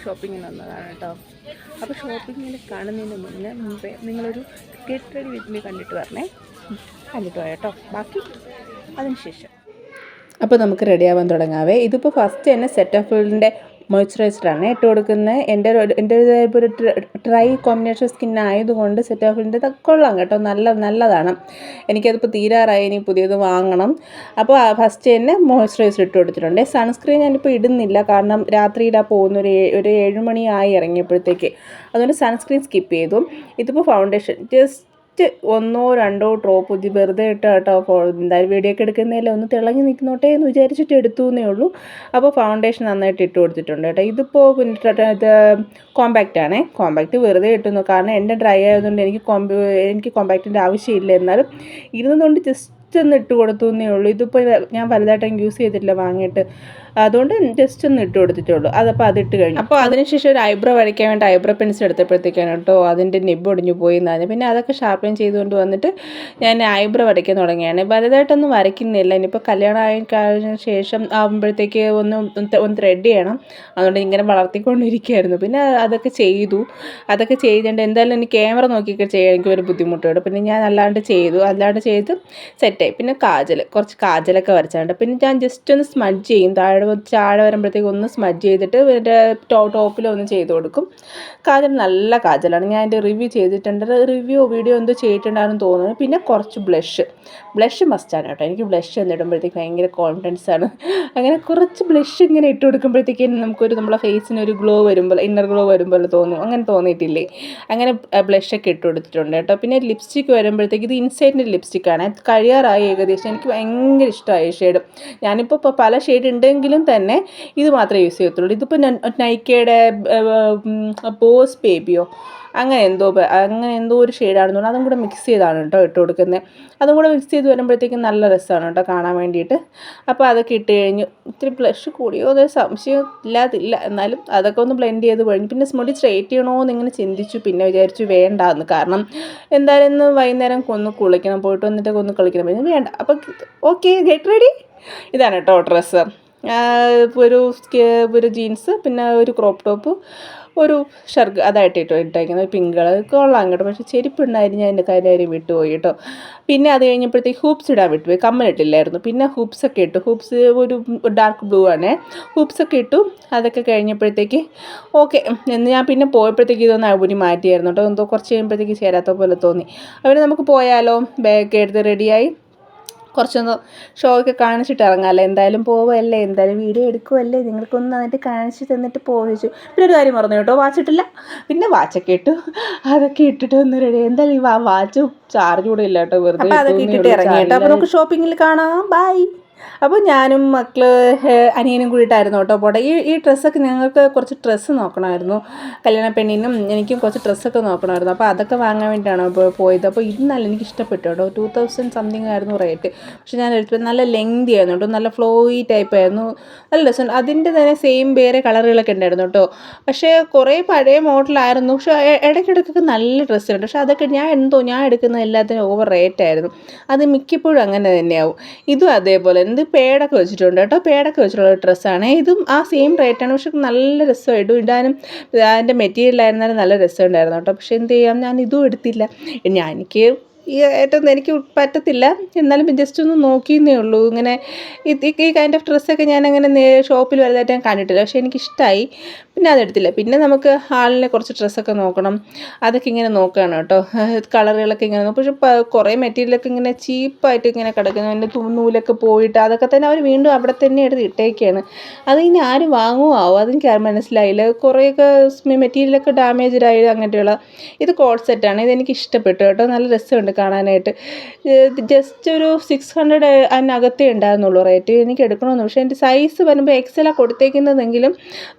ഷോപ്പിങ്ങിന് വന്നതാണ് കേട്ടോ. അപ്പോൾ ഷോപ്പിങ്ങിൽ കാണുന്നതിന് മുമ്പേ നിങ്ങളൊരു ഗെറ്റ് റെഡി വിത്ത് മീ കണ്ടിട്ട് വരണേ. കണ്ടിട്ട് പോയോ കേട്ടോ. ബാക്കി അതിനുശേഷം അപ്പോൾ നമുക്ക് റെഡിയാവാൻ തുടങ്ങാവേ. ഇതിപ്പോൾ ഫസ്റ്റ് തന്നെ സെറ്റഫിളിൻ്റെ മോയ്സ്ചറൈസറാണ് ഇട്ട് കൊടുക്കുന്നത്. എൻ്റെ ഒരു ഡ്രൈ കോമ്പിനേഷൻ സ്കിൻ ആയതുകൊണ്ട് സെറ്റാഫിളിൻ്റെ കൊള്ളാം കേട്ടോ, നല്ലതാണ്. എനിക്കതിപ്പോൾ തീരാറായി, ഇനി പുതിയത് വാങ്ങണം. അപ്പോൾ ഫസ്റ്റ് തന്നെ മോയ്സ്ചറൈസർ ഇട്ട് കൊടുത്തിട്ടുണ്ട്. സൺസ്ക്രീൻ ഞാനിപ്പോൾ ഇടുന്നില്ല, കാരണം രാത്രിയിലാണ് പോകുന്ന ഒരു 7 മണിയായി ഇറങ്ങിയപ്പോഴത്തേക്ക്, അതുകൊണ്ട് സൺസ്ക്രീൻ സ്കിപ്പ് ചെയ്തു. ഇതിപ്പോൾ ഫൗണ്ടേഷൻ ജസ്റ്റ് 1 or 2 ഡ്രോപ്പ് വെറുതെ ഇട്ട് കേട്ടോ. എന്തായാലും വീഡിയോ ഒക്കെ എടുക്കുന്നതിൽ ഒന്ന് തിളങ്ങി നിൽക്കുന്നോട്ടെ എന്ന് വിചാരിച്ചിട്ട് എടുത്തു എന്നേ ഉള്ളൂ. അപ്പോൾ ഫൗണ്ടേഷൻ നന്നായിട്ട് ഇട്ട് കൊടുത്തിട്ടുണ്ട് കേട്ടോ. ഇതിപ്പോൾ ഇത് കോമ്പാക്റ്റ് കോമ്പാക്റ്റ് വെറുതെ ഇട്ടുന്നു, കാരണം എൻ്റെ ഡ്രൈ ആയതുകൊണ്ട് എനിക്ക് കോമ്പാക്റ്റിൻ്റെ ആവശ്യമില്ല. എന്നാലും ഇരുന്നുകൊണ്ട് ജസ്റ്റ് ഒന്ന് ഇട്ട് കൊടുത്തു എന്നേ ഉള്ളൂ. ഇതിപ്പോൾ ഞാൻ വലുതായിട്ട് യൂസ് ചെയ്തിട്ടില്ല വാങ്ങിയിട്ട്, അതുകൊണ്ട് ജസ്റ്റ് ഒന്ന് ഇട്ട് കൊടുത്തിട്ടുള്ളൂ. അതപ്പോൾ അതിട്ട് കഴിഞ്ഞു. അപ്പോൾ അതിനുശേഷം ഒരു ഐബ്രോ വരയ്ക്കാൻ വേണ്ടി ഐബ്രോ പെൻസിൽ എടുത്തപ്പോഴത്തേക്കാണ് കേട്ടോ അതിൻ്റെ നിബ് ഒടിഞ്ഞു പോയി എന്നാണ്. പിന്നെ അതൊക്കെ ഷാർപ്പൻ ചെയ്തുകൊണ്ട് വന്നിട്ട് ഞാൻ ഐബ്രോ വരയ്ക്കാൻ തുടങ്ങിയാണ്. വലുതായിട്ടൊന്നും വരയ്ക്കുന്നില്ല. ഇനിയിപ്പോൾ കല്യാണം കഴിഞ്ഞ ശേഷം ആകുമ്പോഴത്തേക്ക് ഒന്ന് ത്രെഡ് ചെയ്യണം, അതുകൊണ്ട് ഇങ്ങനെ വളർത്തിക്കൊണ്ടിരിക്കുകയായിരുന്നു. പിന്നെ അതൊക്കെ ചെയ്തിട്ടുണ്ട്. എന്തായാലും എനിക്ക് ക്യാമറ നോക്കിയൊക്കെ ചെയ്യാൻ എനിക്ക് ഒരു ബുദ്ധിമുട്ടുണ്ട്. പിന്നെ ഞാൻ അല്ലാണ്ട് ചെയ്ത് സെറ്റായി. പിന്നെ കുറച്ച് കാജലൊക്കെ വരച്ചാണ്ട്. പിന്നെ ഞാൻ ജസ്റ്റ് ഒന്ന് സ്മഡ്ജ് ചെയ്യും, താഴെ വരുമ്പോഴത്തേക്ക് ഒന്ന് സ്മഡ്ജ് ചെയ്തിട്ട് എൻ്റെ ടോപ്പിലൊന്ന് ചെയ്ത് കൊടുക്കും. കാജൽ നല്ല കാജലാണ്, ഞാൻ എൻ്റെ റിവ്യൂ ചെയ്തിട്ടുണ്ട്. വീഡിയോ എന്തോ ചെയ്തിട്ടുണ്ടായിരുന്നു തോന്നുന്നു. പിന്നെ കുറച്ച് ബ്ലഷ് മസ്റ്റാണ് കേട്ടോ. എനിക്ക് ബ്ലഷ് എന്നിടുമ്പോഴത്തേക്ക് ഭയങ്കര കോൺഫിഡൻസ് ആണ്. അങ്ങനെ കുറച്ച് ബ്ലഷ് ഇങ്ങനെ ഇട്ട് കൊടുക്കുമ്പോഴത്തേക്ക് നമ്മളെ ഫേസിന് ഒരു ഗ്ലോ വരുമ്പോൾ, ഇന്നർ ഗ്ലോ വരുമ്പോൾ തോന്നും. അങ്ങനെ തോന്നിയിട്ടില്ലേ? അങ്ങനെ ബ്ലഷൊക്കെ ഇട്ട് കൊടുത്തിട്ടുണ്ട് കേട്ടോ. പിന്നെ ലിപ്സ്റ്റിക്ക് വരുമ്പോഴത്തേക്ക് ഇത് ഇൻസൈഡിൻ്റെ ലിപ്സ്റ്റിക്കാണ്, കഴിയാറായി ഏകദേശം. എനിക്ക് ഭയങ്കര ഇഷ്ടമായി ഷെയ്ഡ്. ഞാനിപ്പോൾ പല ഷെയ്ഡ് ഉണ്ടെങ്കിലും തന്നെ ഇത് മാത്രമേ യൂസ് ചെയ്യത്തുള്ളൂ. ഇതിപ്പോൾ നൈക്കയുടെ ബോസ് ബേബിയോ അങ്ങനെ എന്തോ ഒരു ഷെയ്ഡാണെന്ന് തോന്നുന്നു. അതും കൂടെ മിക്സ് ചെയ്താണ് കേട്ടോ ഇട്ട് കൊടുക്കുന്നത്. അതും കൂടെ മിക്സ് ചെയ്ത് വരുമ്പോഴത്തേക്കും നല്ല രസമാണ് കേട്ടോ കാണാൻ വേണ്ടിയിട്ട്. അപ്പോൾ അതൊക്കെ ഇട്ട് കഴിഞ്ഞു. ഇത്തിരി ബ്ലഷ് കൂടിയോ അതൊരു സംശയം ഇല്ലാതില്ല, എന്നാലും അതൊക്കെ ഒന്ന് ബ്ലെൻഡ് ചെയ്ത് കഴിഞ്ഞു. പിന്നെ മുടി സ്ട്രെയിറ്റ് ചെയ്യണോ എന്നിങ്ങനെ ചിന്തിച്ചു. പിന്നെ വിചാരിച്ചു വേണ്ടാന്ന്, കാരണം എന്തായാലും ഇന്ന് വൈകുന്നേരം കുളിക്കണം, പോയിട്ട് വന്നിട്ട് കളിക്കണം. പിന്നെ വേണ്ട. അപ്പോൾ ഓക്കെ, ഗെറ്റ് റെഡി. ഇതാണ് കേട്ടോ ഡ്രസ്സ്. ഒരു ജീൻസ്, പിന്നെ ഒരു ക്രോപ്പ് ടോപ്പ്, ഒരു ഷർട്ട്, അതായിട്ട് ഇട്ടേക്കുന്നത് പിങ്ക് കളർ. കൊള്ളാം കേട്ടോ. പക്ഷേ ചെരുപ്പുണ്ടായിരുന്നു, ഞാൻ എൻ്റെ കാര്യം വിട്ടുപോയി കേട്ടോ. പിന്നെ അത് കഴിഞ്ഞപ്പോഴത്തേക്ക് ഹൂപ്സ് ഇടാൻ വിട്ടുപോയി, കമ്മലിട്ടില്ലായിരുന്നു. പിന്നെ ഹൂപ്സൊക്കെ ഇട്ടു. ഹൂപ്സ് ഒരു ഡാർക്ക് ബ്ലൂ ആണ്. ഹൂപ്സൊക്കെ ഇട്ടു. അതൊക്കെ കഴിഞ്ഞപ്പോഴത്തേക്ക് ഓക്കെ എന്ന് ഞാൻ പിന്നെ പോയപ്പോഴത്തേക്ക് ഇതൊന്ന് അവുരി മാറ്റിയായിരുന്നു കേട്ടോ. എന്തോ കുറച്ച് കഴിയുമ്പോഴത്തേക്ക് ചേരാത്ത പോലെ തോന്നി. അവർ നമുക്ക് പോയാലോ, ബാഗ് എടുത്ത് റെഡിയായി കുറച്ചൊന്ന് ഷോ ഒക്കെ കാണിച്ചിട്ട് ഇറങ്ങാമല്ലോ. എന്തായാലും പോവല്ലേ, എന്തായാലും വീഡിയോ എടുക്കുമല്ലേ, നിങ്ങൾക്കൊന്ന് എന്നിട്ട് കാണിച്ച് തന്നിട്ട് ചോദിച്ചു. പിന്നെ ഒരു കാര്യം പറഞ്ഞു കേട്ടോ, വാച്ചിട്ടില്ല. പിന്നെ വാച്ചൊക്കെ ഇട്ടു. അതൊക്കെ ഇട്ടിട്ട് ഒന്ന് റെഡി. എന്തായാലും ഈ വാച്ച് ചാർജ് കൂടെ ഇല്ല കേട്ടോ, വെറുതെ അതൊക്കെ ഇട്ടിട്ട് ഇറങ്ങി കേട്ടോ. അപ്പോൾ നമുക്ക് ഷോപ്പിങ്ങിൽ കാണാം. ബൈ. അപ്പോൾ ഞാനും അനിയനും കൂടിയിട്ടായിരുന്നു കേട്ടോ പോട്ടെ. ഈ ഡ്രസ്സൊക്കെ ഞങ്ങൾക്ക് കുറച്ച് ഡ്രസ്സ് നോക്കണമായിരുന്നു, കല്യാണ പെണ്ണിനും എനിക്കും കുറച്ച് ഡ്രസ്സൊക്കെ നോക്കണമായിരുന്നു. അപ്പോൾ അതൊക്കെ വാങ്ങാൻ വേണ്ടിയിട്ടാണ് പോയത്. അപ്പോൾ ഇത് എനിക്ക് ഇഷ്ടപ്പെട്ടു കേട്ടോ. 2000 സംതിങ് ആയിരുന്നു റേറ്റ്. പക്ഷെ ഞാൻ എടുത്തത് നല്ല ലെങ്തി ആയിരുന്നു കേട്ടോ, നല്ല ഫ്ലോയി ടൈപ്പ് ആയിരുന്നു, നല്ല രസം. അതിൻ്റെ തന്നെ സെയിം വേറെ കളറുകളൊക്കെ ഉണ്ടായിരുന്നു കേട്ടോ. പക്ഷേ കുറേ പഴയ മോഡലായിരുന്നു. പക്ഷേ ഇടയ്ക്കിടയ്ക്കൊക്കെ നല്ല ഡ്രസ്സുണ്ട്. പക്ഷേ അതൊക്കെ ഞാൻ എടുക്കുന്ന എല്ലാത്തിനും ഓവർ റേറ്റ് ആയിരുന്നു. അത് മിക്കപ്പോഴും അങ്ങനെ തന്നെയാവും. ഇതും അതേപോലെ പേടൊക്കെ വെച്ചിട്ടുണ്ട് കേട്ടോ. പേടൊക്കെ വെച്ചിട്ടുള്ള ഡ്രസ്സാണ്. ഇതും ആ സെയിം റേറ്റാണ്. പക്ഷെ നല്ല രസമായിട്ടും ഇടാനും അതിൻ്റെ മെറ്റീരിയലായിരുന്നാലും നല്ല രസമുണ്ടായിരുന്നു കേട്ടോ. പക്ഷേ എന്ത് ചെയ്യാം, ഞാൻ ഇതും എടുത്തില്ല. എനിക്ക് എനിക്ക് പറ്റത്തില്ല. എന്നാലും ജസ്റ്റ് ഒന്ന് നോക്കിയെന്നേ ഉള്ളൂ. ഇങ്ങനെ ഈ കൈൻഡ് ഓഫ് ഡ്രസ്സൊക്കെ ഞാനങ്ങനെ ഷോപ്പിൽ വലുതായിട്ട് ഞാൻ കണ്ടിട്ടില്ല. പക്ഷേ എനിക്കിഷ്ടമായി. പിന്നെ അതെടുത്തില്ല. പിന്നെ നമുക്ക് ഹാളിനെ കുറച്ച് ഡ്രസ്സൊക്കെ നോക്കണം. അതൊക്കെ ഇങ്ങനെ നോക്കുകയാണ് കേട്ടോ. കളറുകളൊക്കെ ഇങ്ങനെ നോക്കും. പക്ഷേ കുറേ മെറ്റീരിയലൊക്കെ ഇങ്ങനെ ചീപ്പായിട്ട് ഇങ്ങനെ കിടക്കുന്നു. അതിൻ്റെ നൂലൊക്കെ പോയിട്ട് അതൊക്കെ തന്നെ അവർ വീണ്ടും അവിടെ തന്നെ എടുത്ത് ഇട്ടേക്കാണ്. അത് ഇനി ആരും വാങ്ങുമോ അതെനിക്ക് മനസ്സിലായില്ല. കുറേയൊക്കെ മെറ്റീരിയലൊക്കെ ഡാമേജ്ഡായി അങ്ങനെയുള്ള. ഇത് കോഡ് സെറ്റാണ്. ഇതെനിക്ക് ഇഷ്ടപ്പെട്ടു കേട്ടോ. നല്ല രസമുണ്ട് കാണാനായിട്ട്. ജസ്റ്റ് ഒരു 600 അതിനകത്തേ ഉണ്ടായിരുന്നുള്ളൂ റേറ്റ്. എനിക്ക് എടുക്കണമെന്ന്. പക്ഷേ എൻ്റെ സൈസ് വരുമ്പോൾ എക്സലാണ് കൊടുത്തേക്കുന്നതെങ്കിലും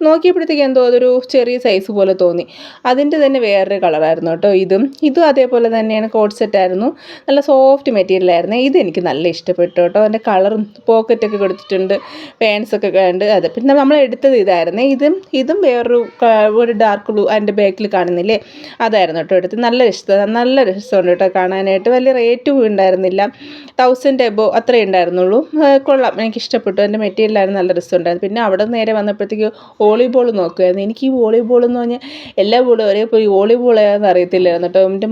നോക്കിയപ്പോഴത്തേക്ക് എന്തോ അതൊരു ചെറിയ സൈസ് പോലെ തോന്നി. അതിൻ്റെ തന്നെ വേറൊരു കളറായിരുന്നു കേട്ടോ. ഇതും അതേപോലെ തന്നെയാണ്, കോഡ് സെറ്റായിരുന്നു. നല്ല സോഫ്റ്റ് മെറ്റീരിയലായിരുന്നു. ഇതെനിക്ക് നല്ല ഇഷ്ടപ്പെട്ടു കേട്ടോ. അതിൻ്റെ കളറും പോക്കറ്റൊക്കെ കൊടുത്തിട്ടുണ്ട്, പാൻസൊക്കെ ഉണ്ട്. അത് പിന്നെ നമ്മൾ എടുത്തത് ഇതായിരുന്നു. ഇതും വേറൊരു ഡാർക്ക് ബ്ലൂ അതിൻ്റെ ബാക്കിൽ കാണുന്നില്ലേ, അതായിരുന്നു കേട്ടോ എടുത്ത്. നല്ല രസമുണ്ട് കേട്ടോ കാണാനായിട്ട്. വാങ്ങാനായിട്ട്. വലിയ റേറ്റും ഉണ്ടായിരുന്നില്ല, 1000 എബോ അത്രയേ ഉണ്ടായിരുന്നുള്ളൂ. കൊള്ളാം, എനിക്കിഷ്ടപ്പെട്ടു. എൻ്റെ മെറ്റീരിയലായിരുന്നു, നല്ല രസമുണ്ടായിരുന്നു. പിന്നെ അവിടെ നിന്ന് നേരെ വന്നപ്പോഴത്തേക്ക് വോളിബോൾ നോക്കുമായിരുന്നു. എനിക്ക് ഈ വോളിബോൾ എന്ന് പറഞ്ഞാൽ എല്ലാ ബോളും ഒരേപോലെ വോളിബോൾ ഏതാണെന്ന് അറിയത്തില്ലായിരുന്നു കേട്ടോ. എൻ്റെ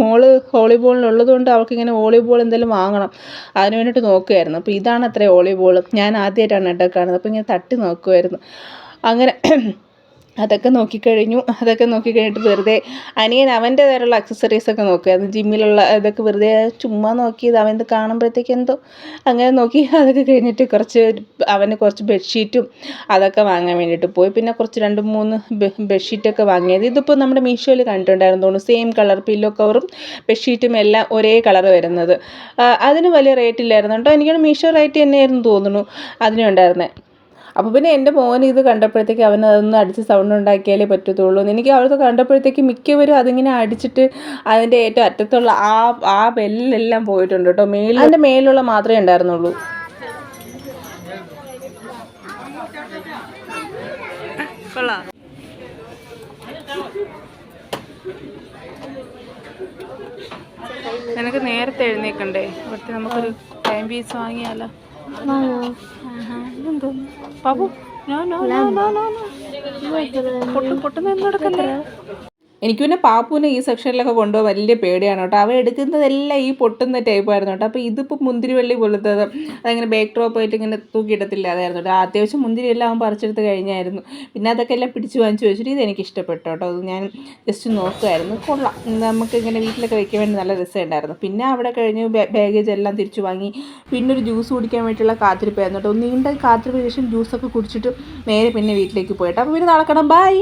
മോള് വോളിബോളിനുള്ളത് കൊണ്ട് അവൾക്കിങ്ങനെ വോളിബോൾ എന്തെങ്കിലും വാങ്ങണം, അതിന് വേണ്ടിയിട്ട് നോക്കുമായിരുന്നു. അപ്പോൾ ഇതാണ് അത്ര വോളിബോൾ, ഞാൻ ആദ്യമായിട്ടാണ് കേട്ടോ കാണുന്നത്. അപ്പോൾ ഇങ്ങനെ തട്ടി നോക്കുമായിരുന്നു. അങ്ങനെ അതൊക്കെ നോക്കിക്കഴിഞ്ഞു. അതൊക്കെ നോക്കിക്കഴിഞ്ഞിട്ട് വെറുതെ അനിയൻ അവൻ്റേതായിട്ടുള്ള അക്സസറീസൊക്കെ നോക്കുമായിരുന്നു. ജിമ്മിലുള്ള ഇതൊക്കെ വെറുതെ ചുമ്മാ നോക്കിയത്, അവൻ്റെ കാണുമ്പോഴത്തേക്ക് എന്തോ അങ്ങനെ നോക്കി. അതൊക്കെ കഴിഞ്ഞിട്ട് അവന് കുറച്ച് ബെഡ്ഷീറ്റും അതൊക്കെ വാങ്ങാൻ വേണ്ടിയിട്ട് പോയി. പിന്നെ കുറച്ച് 2-3 ബെഡ്ഷീറ്റൊക്കെ വാങ്ങിയത്. ഇതിപ്പോൾ നമ്മുടെ മീഷോയിൽ കണ്ടിട്ടുണ്ടായിരുന്നു തോന്നുന്നു, സെയിം കളർ പില്ലോ കവറും ബെഡ്ഷീറ്റും എല്ലാം ഒരേ കളർ വരുന്നത്. അതിന് വലിയ റേറ്റ് ഇല്ലായിരുന്നു കേട്ടോ. എനിക്കാണ് മീഷോ റേറ്റ് തന്നെയായിരുന്നു തോന്നുന്നു അതിനുണ്ടായിരുന്നത്. അപ്പോൾ പിന്നെ എൻ്റെ മോൻ ഇത് കണ്ടപ്പോഴത്തേക്ക് അവൻ അതൊന്ന് അടിച്ച് സൗണ്ട് ഉണ്ടാക്കിയാലേ പറ്റത്തുള്ളൂ. എനിക്ക് അവിടുത്തെ കണ്ടപ്പോഴത്തേക്ക് മിക്കവരും അതിങ്ങനെ അടിച്ചിട്ട് അതിൻ്റെ ഏറ്റവും അറ്റത്തുള്ള ആ ബെല്ലെല്ലാം പോയിട്ടുണ്ട് കേട്ടോ. അതിൻ്റെ മേലുള്ള മാത്രമേ ഉണ്ടായിരുന്നുള്ളൂ. നിനക്ക് നേരത്തെ എഴുന്നേക്കണ്ടേ? ഇവിടുത്തെ നമുക്കൊരു ടൈം പീസ് വാങ്ങിയാലോ? എന്തോ ബാബു, പൊട്ടുന്ന നടക്കല്ലേ. എനിക്ക് പിന്നെ പാപ്പുവിനെ ഈ സെക്ഷനിലൊക്കെ കൊണ്ടുപോകാൻ വലിയ പേടിയാണ് കേട്ടോ. അവ എടുക്കുന്നതെല്ലാം ഈ പൊട്ടുന്ന ടൈപ്പായിരുന്നു കേട്ടോ. അപ്പോൾ ഇതിപ്പോൾ മുന്തിരിവള്ളി പോലത്തത്, അതങ്ങനെ ബേക്ക് ഡ്രോപ്പ് ആയിട്ട് ഇങ്ങനെ തൂക്കിയിടത്തില്ല, അതായിരുന്നു കേട്ടോ. അത്യാവശ്യം മുന്തിരിയെല്ലാം അവൻ പറിച്ചെടുത്ത് കഴിഞ്ഞായിരുന്നു. പിന്നെ അതൊക്കെ എല്ലാം പിടിച്ച് വാങ്ങിച്ച് വെച്ചിട്ട് ഇതെനിക്ക് ഇഷ്ടപ്പെട്ടു കേട്ടോ. അത് ഞാൻ ജസ്റ്റ് നോക്കുമായിരുന്നു. കൊള്ളാം, നമുക്കിങ്ങനെ വീട്ടിലൊക്കെ വെക്കാൻ വേണ്ടി നല്ല രസമുണ്ടായിരുന്നു. പിന്നെ അവിടെ കഴിഞ്ഞ് ബാഗേജ് എല്ലാം തിരിച്ചു വാങ്ങി. പിന്നെ ഒരു ജ്യൂസ് കുടിക്കാൻ വേണ്ടിയിട്ടുള്ള കാത്തിരിപ്പായിരുന്നു കേട്ടോ. നീണ്ട കാത്തിരിപ്പിന് ശേഷം ജ്യൂസൊക്കെ കുടിച്ചിട്ട് നേരെ പിന്നെ വീട്ടിലേക്ക് പോയിട്ടോ. അപ്പോൾ പിന്നെ നടക്കണം. ബൈ.